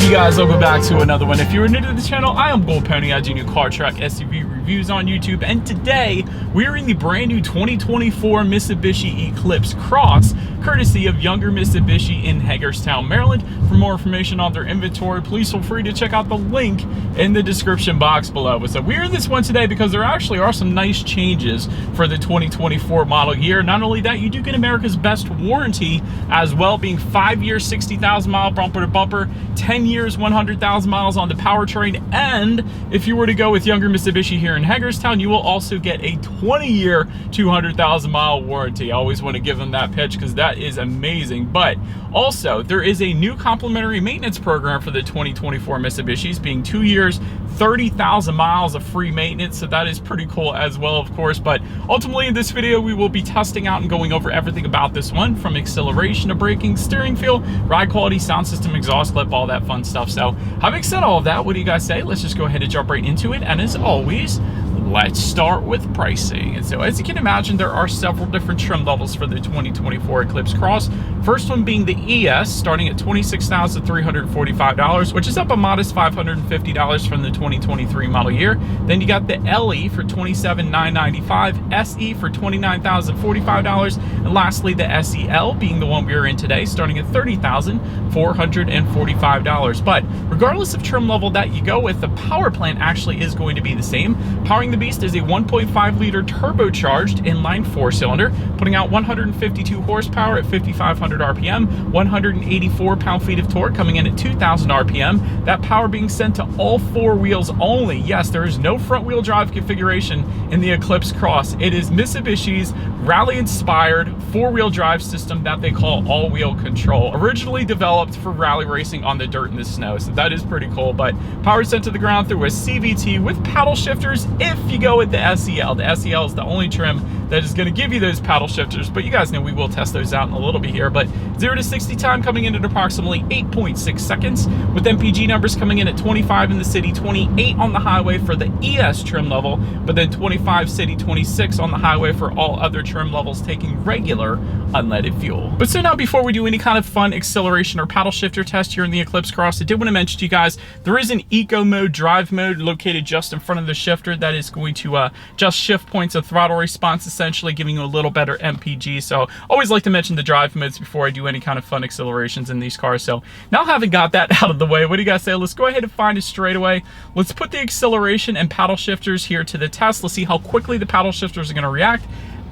You guys, welcome back to another one. If you're new to the channel, I am Gold Pony. I do new car, truck, SUV reviews on YouTube, and today we're in the brand new 2024 Mitsubishi Eclipse Cross, courtesy of Younger Mitsubishi in Hagerstown, Maryland. For more information on their inventory, please feel free to check out the link in the description box below. So we're in this one today because there actually are some nice changes for the 2024 model year. Not only that, you do get America's best warranty as well, being 5 years, 60,000 mile bumper to bumper, 10 years, 100,000 miles on the powertrain, and if you were to go with Younger Mitsubishi here in Hagerstown, you will also get a 20-year, 200,000 mile warranty. I always want to give them that pitch because that is amazing. But also, there is a new complimentary maintenance program for the 2024 Mitsubishis, being 2 years, 30,000 miles of free maintenance, so that is pretty cool as well, of course. But ultimately in this video, we will be testing out and going over everything about this one, from acceleration to braking, steering feel, ride quality, sound system, exhaust clip, all that fun stuff. So having said all of that, what do you guys say? Let's just go ahead and jump right into it. And as always, let's start with pricing. And so as you can imagine, there are several different trim levels for the 2024 Eclipse Cross. First one being the ES, starting at $26,345, which is up a modest $550 from the 2023 model year. Then you got the LE for $27,995, SE for $29,045, and lastly the SEL, being the one we are in today, starting at $30,445. But regardless of trim level that you go with, the power plant actually is going to be the same. Powering the beast is a 1.5 liter turbocharged inline 4-cylinder, putting out 152 horsepower at 5,500 RPM, 184 pound-feet of torque, coming in at 2,000 RPM. That power being sent to all four wheels only. Yes, there is no front-wheel drive configuration in the Eclipse Cross. It is Mitsubishi's rally-inspired four-wheel drive system that they call all-wheel control, originally developed for rally racing on the dirt and the snow. So that is pretty cool. But power sent to the ground through a CVT with paddle shifters if you go with the SEL. The SEL is the only trim that is going to give you those paddle shifters, but you guys know we will test those out in a little bit here. But 0 to 60 time coming in at approximately 8.6 seconds, with MPG numbers coming in at 25 in the city, 28 on the highway for the ES trim level, but then 25 city, 26 on the highway for all other trim levels taking regular unleaded fuel. But so now, before we do any kind of fun acceleration or paddle shifter test here in the Eclipse Cross, I did want to mention to you guys, there is an eco mode drive mode located just in front of the shifter that is going to just shift points of throttle response, essentially giving you a little better MPG. So always like to mention the drive modes before I do any kind of fun accelerations in these cars. So now, having got that out of the way, what do you guys say? Let's go ahead and find it straight away. Let's put the acceleration and paddle shifters here to the test. Let's see how quickly the paddle shifters are going to react,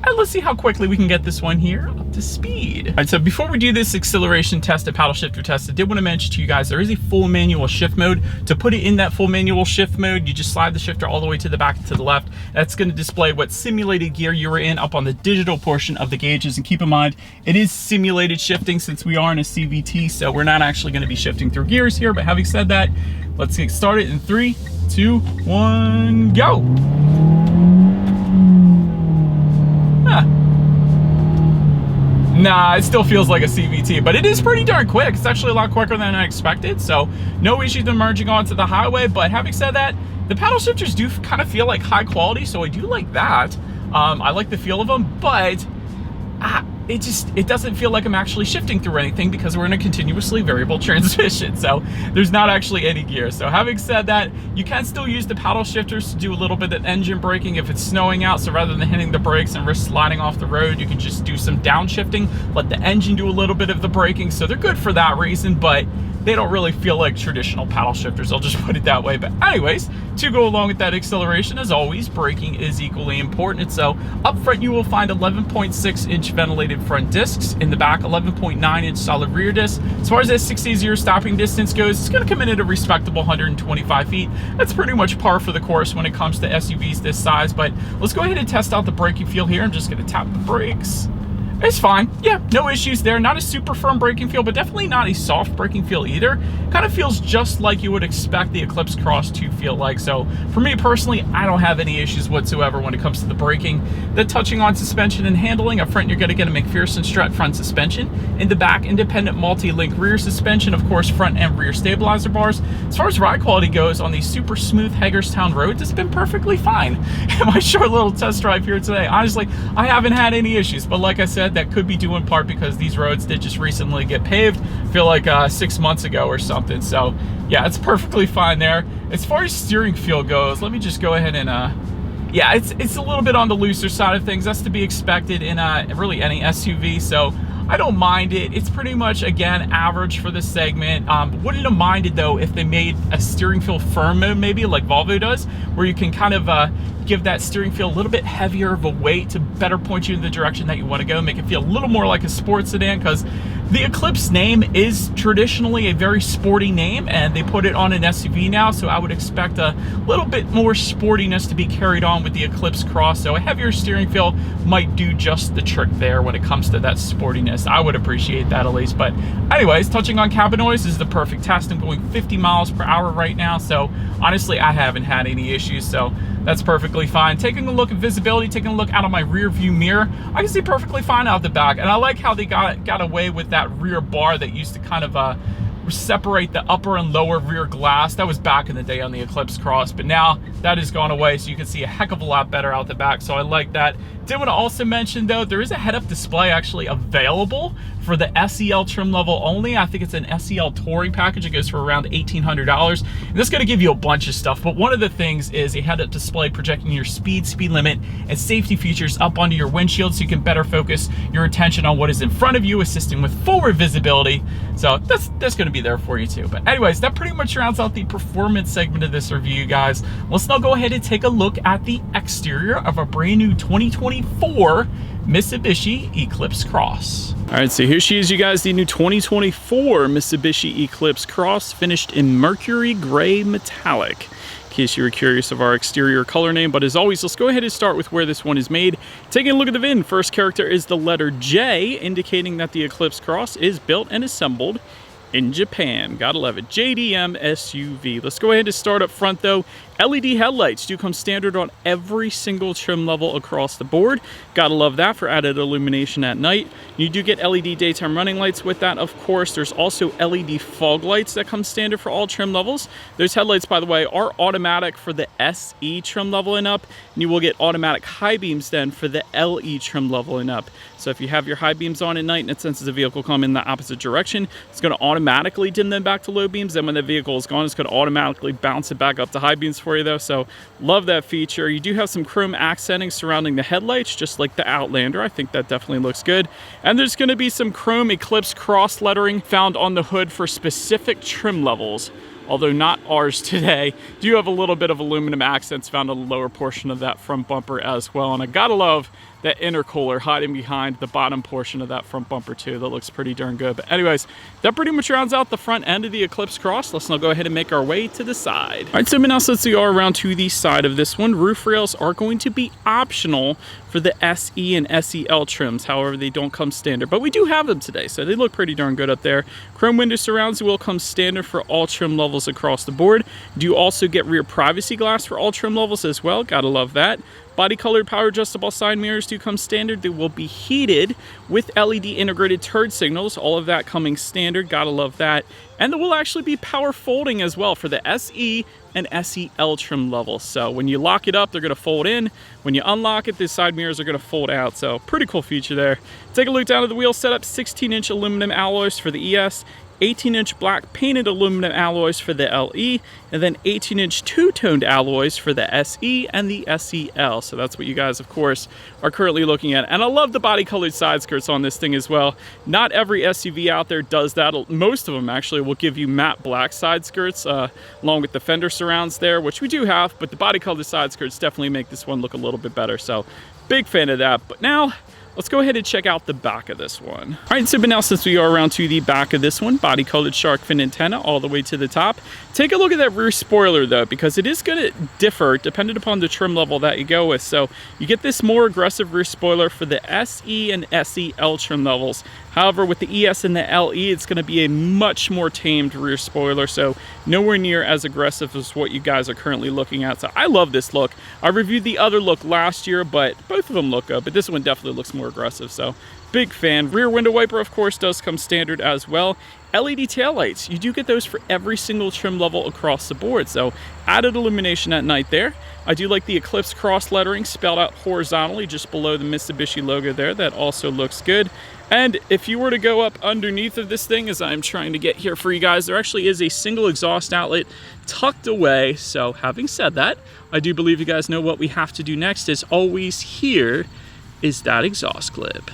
and let's see how quickly we can get this one here up to speed. All right, so before we do this acceleration test and paddle shifter test, I did want to mention to you guys, there is a full manual shift mode. To put it in that full manual shift mode, you just slide the shifter all the way to the back and to the left. That's going to display what simulated gear you were in up on the digital portion of the gauges. And keep in mind, it is simulated shifting since we are in a CVT, so we're not actually going to be shifting through gears here. But having said that, let's get started in 3, 2, 1, go. Nah, it still feels like a CVT, but it is pretty darn quick. It's actually a lot quicker than I expected, so no issues in merging onto the highway. But having said that, the paddle shifters do kind of feel like high quality, so I do like that. I like the feel of them, but it doesn't feel like I'm actually shifting through anything because we're in a continuously variable transmission, so there's not actually any gear. So having said that, you can still use the paddle shifters to do a little bit of engine braking if it's snowing out. So rather than hitting the brakes and risk sliding off the road, you can just do some downshifting, let the engine do a little bit of the braking. So they're good for that reason, but they don't really feel like traditional paddle shifters, I'll just put it that way. But anyways, to go along with that acceleration, as always, braking is equally important. So up front, you will find 11.6-inch ventilated front discs. In the back, 11.9-inch solid rear discs. As far as that 60-0 stopping distance goes, it's going to come in at a respectable 125 feet. That's pretty much par for the course when it comes to SUVs this size. But let's go ahead and test out the braking feel here. I'm just going to tap the brakes. It's fine. Yeah, no issues there. Not a super firm braking feel, but definitely not a soft braking feel either. Kind of feels just like you would expect the Eclipse Cross to feel like. So for me personally, I don't have any issues whatsoever when it comes to the braking. The touching on suspension and handling, up front you're going to get a McPherson strut front suspension. In the back, independent multi-link rear suspension, of course, front and rear stabilizer bars. As far as ride quality goes, on these super smooth Hagerstown roads, it's been perfectly fine. In my short little test drive here today, honestly, I haven't had any issues. But like I said, that could be due in part because these roads did just recently get paved. I feel like 6 months ago or something. So yeah, it's perfectly fine there. As far as steering feel goes, let me just go ahead and yeah, it's a little bit on the looser side of things. That's to be expected in really any SUV, so I don't mind it. It's pretty much, again, average for this segment. Wouldn't have minded, though, if they made a steering feel firm mode, maybe like Volvo does, where you can kind of give that steering feel a little bit heavier of a weight to better point you in the direction that you want to go, make it feel a little more like a sports sedan, because the Eclipse name is traditionally a very sporty name, and they put it on an SUV now, so I would expect a little bit more sportiness to be carried on with the Eclipse Cross. So a heavier steering feel might do just the trick there when it comes to that sportiness. I would appreciate that at least. But anyways, touching on cabin noise, this is the perfect test. I'm going 50 miles per hour right now, so honestly, I haven't had any issues, so that's perfectly fine. Taking a look at visibility, taking a look out of my rear view mirror, I can see perfectly fine out the back. And I like how they got away with that rear bar that used to kind of separate the upper and lower rear glass. That was back in the day on the Eclipse Cross, but now that has gone away, so you can see a heck of a lot better out the back, so I like that. Did want to also mention, though, there is a head-up display actually available for the SEL trim level only. I think it's an SEL touring package. It goes for around $1,800. And this is going to give you a bunch of stuff, but one of the things is a head-up display projecting your speed limit, and safety features up onto your windshield so you can better focus your attention on what is in front of you, assisting with forward visibility. So that's going to be there for you too. But anyways, that pretty much rounds out the performance segment of this review, guys. Let's now go ahead and take a look at the exterior of a brand new 2024 Mitsubishi Eclipse Cross. All right, so here she is, you guys, the new 2024 Mitsubishi Eclipse Cross, finished in Mercury Gray Metallic. In case you were curious of our exterior color name, but as always, let's go ahead and start with where this one is made. Taking a look at the VIN, first character is the letter J, indicating that the Eclipse Cross is built and assembled in Japan. Gotta love it. JDM SUV. Let's go ahead and start up front, though. LED headlights do come standard on every single trim level across the board. Gotta love that for added illumination at night. You do get LED daytime running lights with that, of course. There's also LED fog lights that come standard for all trim levels. Those headlights, by the way, are automatic for the SE trim level and up, and you will get automatic high beams then for the LE trim level and up. So if you have your high beams on at night and it senses a vehicle come in the opposite direction, it's going to automatically dim them back to low beams. Then when the vehicle is gone, it's going to automatically bounce it back up to high beams for you, though. So love that feature. You do have some chrome accenting surrounding the headlights, just like the Outlander. I think that definitely looks good. And there's going to be some chrome Eclipse Cross lettering found on the hood for specific trim levels, although not ours today. Do have a little bit of aluminum accents found on the lower portion of that front bumper as well. And I gotta love that intercooler hiding behind the bottom portion of that front bumper too. That looks pretty darn good. But anyways, that pretty much rounds out the front end of the Eclipse Cross. Let's now go ahead and make our way to the side. All right, so now since we are around to the side of this one, roof rails are going to be optional for the SE and SEL trims. However, they don't come standard, but we do have them today, so they look pretty darn good up there. Chrome window surrounds will come standard for all trim levels across the board. Do also get rear privacy glass for all trim levels as well. Gotta love that. Body colored power adjustable side mirrors do come standard. They will be heated with LED integrated turn signals. All of that coming standard. Gotta love that. And there will actually be power folding as well for the SE and SEL trim levels. So when you lock it up, they're gonna fold in. When you unlock it, the side mirrors are gonna fold out. So pretty cool feature there. Take a look down at the wheel setup. 16-inch aluminum alloys for the ES. 18-inch black painted aluminum alloys for the LE, and then 18-inch two-toned alloys for the SE and the SEL. So that's what you guys, of course, are currently looking at. And I love the body-colored side skirts on this thing as well. Not every SUV out there does that. Most of them actually will give you matte black side skirts along with the fender surrounds there, which we do have, but the body-colored side skirts definitely make this one look a little bit better. So big fan of that. But now, let's go ahead and check out the back of this one. All right, so but now since we are around to the back of this one, body colored shark fin antenna all the way to the top. Take a look at that rear spoiler though, because it is going to differ depending upon the trim level that you go with. So you get this more aggressive rear spoiler for the SE and SEL trim levels. However, with the ES and the LE, it's going to be a much more tamed rear spoiler, so nowhere near as aggressive as what you guys are currently looking at. So I love this look. I reviewed the other look last year, but both of them look good, but this one definitely looks more aggressive. So Big fan. Rear window wiper, of course, does come standard as well. LED taillights, you do get those for every single trim level across the board, so added illumination at night there. I do like the Eclipse Cross lettering spelled out horizontally just below the Mitsubishi logo there. That also looks good. And if you were to go up underneath of this thing, as I'm trying to get here for you guys, there actually is a single exhaust outlet tucked away. So having said that, I do believe you guys know what we have to do next. Is always here is that exhaust clip.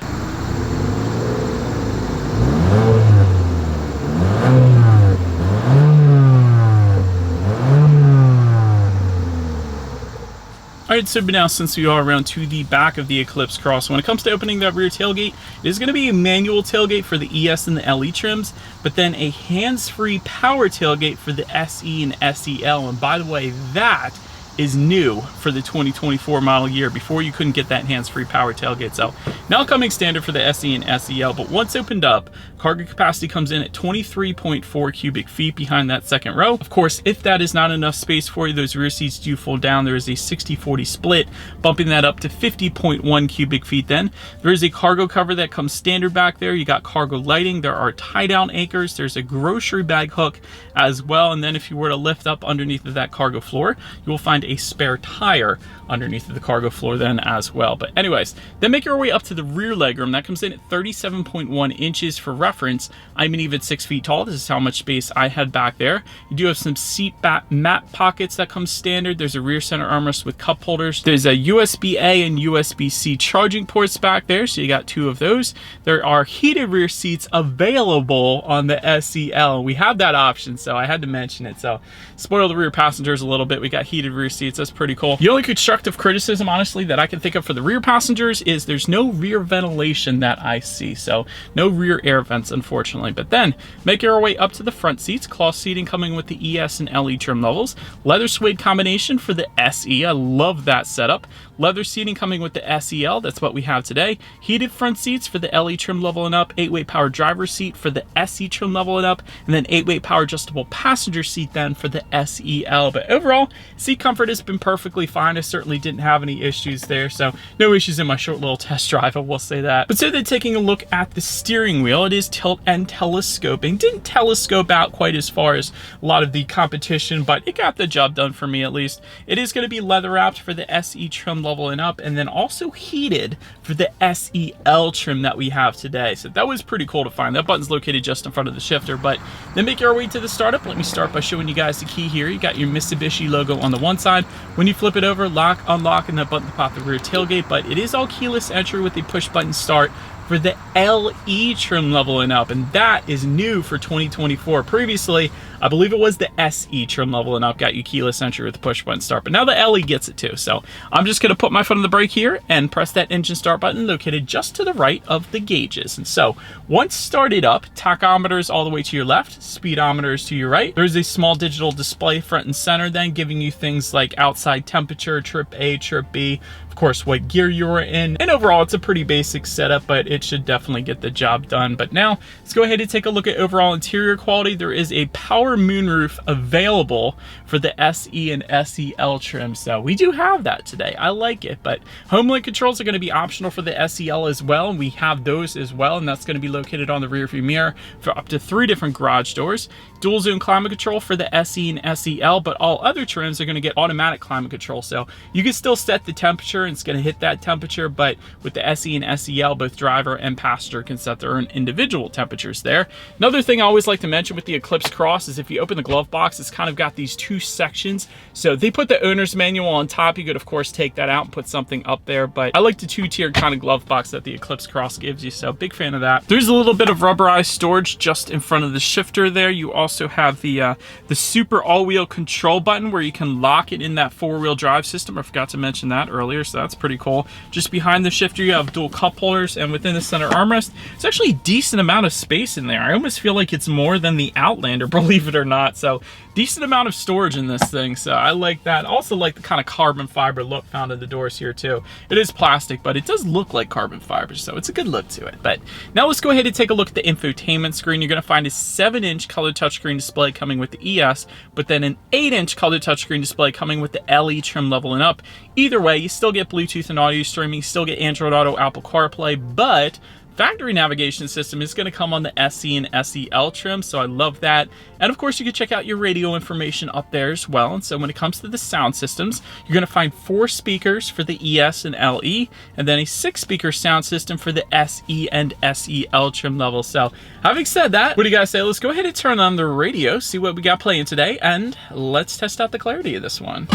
All right, so now since we are around to the back of the Eclipse Cross, when it comes to opening that rear tailgate, it is going to be a manual tailgate for the ES and the LE trims, but then a hands-free power tailgate for the SE and SEL. And by the way, that is new for the 2024 model year. Before, you couldn't get that hands-free power tailgate. So now coming standard for the SE and SEL, but once opened up, cargo capacity comes in at 23.4 cubic feet behind that second row. Of course, if that is not enough space for you, those rear seats do fold down. There is a 60-40 split, bumping that up to 50.1 cubic feet then. There is a cargo cover that comes standard back there. You got cargo lighting. There are tie-down anchors. There's a grocery bag hook as well. And then if you were to lift up underneath of that cargo floor, you will find a spare tire underneath of the cargo floor then as well. But anyways, then make your way up to the rear legroom. That comes in at 37.1 inches. For reference, I'm an even 6 feet tall. This is how much space I had back there. You do have some seat mat pockets that come standard. There's a rear center armrest with cup holders. There's a USB-A and USB-C charging ports back there, so you got 2 of those. There are heated rear seats available on the SEL. We have that option, so I had to mention it. So spoil the rear passengers a little bit. We got heated rear seats. That's pretty cool. The only constructive criticism, honestly, that I can think of for the rear passengers is there's no rear ventilation that I see. So no rear air vents, unfortunately. But then make your way up to the front seats. Cloth seating coming with the ES and LE trim levels. Leather suede combination for the SE. I love that setup. Leather seating coming with the SEL. That's what we have today. Heated front seats for the LE trim level and up. 8-way power driver's seat for the SE trim level and up. And then 8-way power adjustable passenger seat then for the SEL. But overall, seat comfort has been perfectly fine. I certainly didn't have any issues there. So no issues in my short little test drive, I will say that. But so then taking a look at the steering wheel, it is tilt and telescoping. Didn't telescope out quite as far as a lot of the competition, but it got the job done for me at least. It is going to be leather wrapped for the SE trim level and up, and then also heated for the SEL trim that we have today. So that was pretty cool to find. That button's located just in front of the shifter. But then make your way to the startup. Let me start by showing you guys the key here. You got your Mitsubishi logo on the one side. When you flip it over, lock, unlock, and that button to pop the rear tailgate. But it is all keyless entry with a push button start for the LE trim level and up, and that is new for 2024. Previously, I believe it was the SE trim level and up got you keyless entry with the push button start, but now the LE gets it too. So I'm just going to put my foot on the brake here and press that engine start button located just to the right of the gauges. And so once started up, tachometer is all the way to your left, speedometer is to your right. There's a small digital display front and center then giving you things like outside temperature, trip A, trip B, of course what gear you're in, and overall it's a pretty basic setup, but it should definitely get the job done. But now let's go ahead and take a look at overall interior quality. There is a power moonroof available for the SE and SEL trim, so we do have that today. I like it, but home link controls are going to be optional for the SEL as well, and we have those as well, and that's going to be located on the rear view mirror for up to 3 different garage doors. Dual zone climate control for the SE and SEL, but all other trims are going to get automatic climate control, so you can still set the temperature and it's going to hit that temperature, but with the SE and SEL, both driver and passenger can set their own individual temperatures there. Another thing I always like to mention with the Eclipse Cross is if you open the glove box, it's kind of got these 2 sections. So they put the owner's manual on top. You could of course take that out and put something up there, but I like the 2-tier kind of glove box that the Eclipse Cross gives you, so big fan of that. There's a little bit of rubberized storage just in front of the shifter there. You also have the super all-wheel control button where you can lock it in that 4-wheel drive system. I forgot to mention that earlier, so that's pretty cool. Just behind the shifter you have dual cup holders, and within the center armrest it's actually a decent amount of space in there. I almost feel like it's more than the Outlander, believe it or not. So decent amount of storage in this thing, so I like that. Also like the kind of carbon fiber look found in the doors here too. It is plastic, but it does look like carbon fiber, so it's a good look to it. But now let's go ahead and take a look at the infotainment screen. You're going to find a 7-inch color touchscreen display coming with the ES, but then an 8-inch color touchscreen display coming with the LE trim level and up. Either way, you still get Bluetooth and audio streaming, still get Android Auto, Apple CarPlay, but Factory navigation system is going to come on the SE and SEL trim, so I love that. And of course, you can check out your radio information up there as well. And so when it comes to the sound systems, you're going to find 4 speakers for the ES and LE, and then a 6-speaker sound system for the SE and SEL trim level. So having said that, what do you guys say? Let's go ahead and turn on the radio, see what we got playing today, and let's test out the clarity of this one.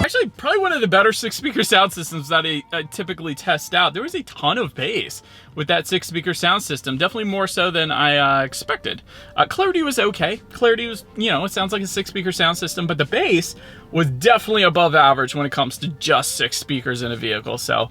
Actually, probably one of the better 6-speaker sound systems that I typically test out. There was a ton of bass with that 6-speaker sound system, definitely more so than I expected. Clarity was okay. Clarity was, you know, it sounds like a 6-speaker sound system, but the bass was definitely above average when it comes to just 6 speakers in a vehicle. So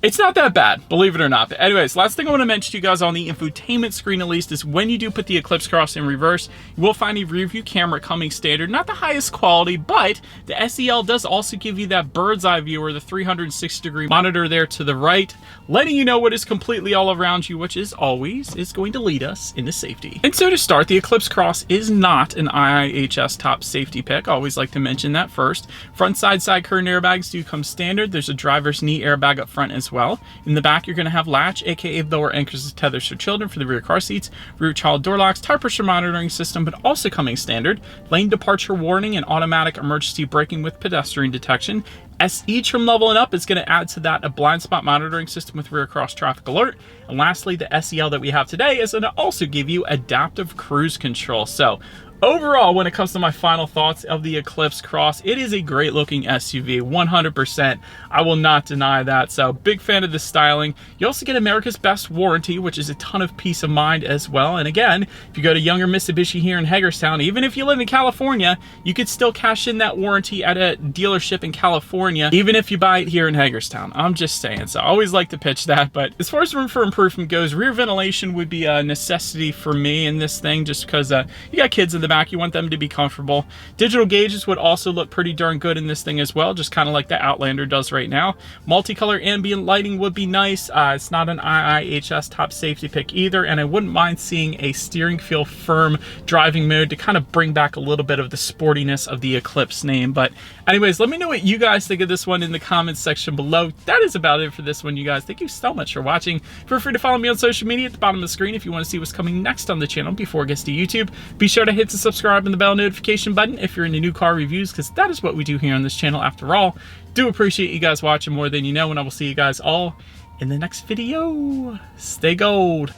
it's not that bad, believe it or not. But anyways, last thing I want to mention to you guys on the infotainment screen at least is when you do put the Eclipse Cross in reverse, you will find a rear view camera coming standard. Not the highest quality, but the SEL does also give you that bird's eye view or the 360-degree monitor there to the right, letting you know what is completely all around you, which is always is going to lead us into safety. And so to start, the Eclipse Cross is not an IIHS top safety pick. I always like to mention that first. Front side curtain airbags do come standard. There's a driver's knee airbag up front as well. In the back, you're going to have latch, aka lower anchors and tethers for children for the rear car seats, rear child door locks, tire pressure monitoring system, but also coming standard, lane departure warning and automatic emergency braking with pedestrian detection. SE trim level and up is going to add to that a blind spot monitoring system with rear cross traffic alert. And lastly, the SEL that we have today is going to also give you adaptive cruise control. So overall, when it comes to my final thoughts of the Eclipse Cross, it is a great looking SUV, 100%. I will not deny that. So big fan of the styling. You also get America's Best warranty, which is a ton of peace of mind as well. And again, if you go to Younger Mitsubishi here in Hagerstown, even if you live in California, you could still cash in that warranty at a dealership in California, even if you buy it here in Hagerstown. I'm just saying. So I always like to pitch that. But as far as room for improvement goes, rear ventilation would be a necessity for me in this thing, just because you got kids in the back, you want them to be comfortable. Digital gauges would also look pretty darn good in this thing as well, just kind of like the Outlander does right now. Multicolor ambient lighting would be nice. It's not an IIHS top safety pick either, and I wouldn't mind seeing a steering feel firm driving mode to kind of bring back a little bit of the sportiness of the Eclipse name. But anyways, let me know what you guys think of this one in the comments section below. That is about it for this one, you guys. Thank you so much for watching. Feel free to follow me on social media at the bottom of the screen if you want to see what's coming next on the channel before it gets to YouTube. Be sure to hit the subscribe and the bell notification button if you're into new car reviews, because that is what we do here on this channel after all. Do appreciate you guys watching more than you know, and I will see you guys all in the next video. Stay gold.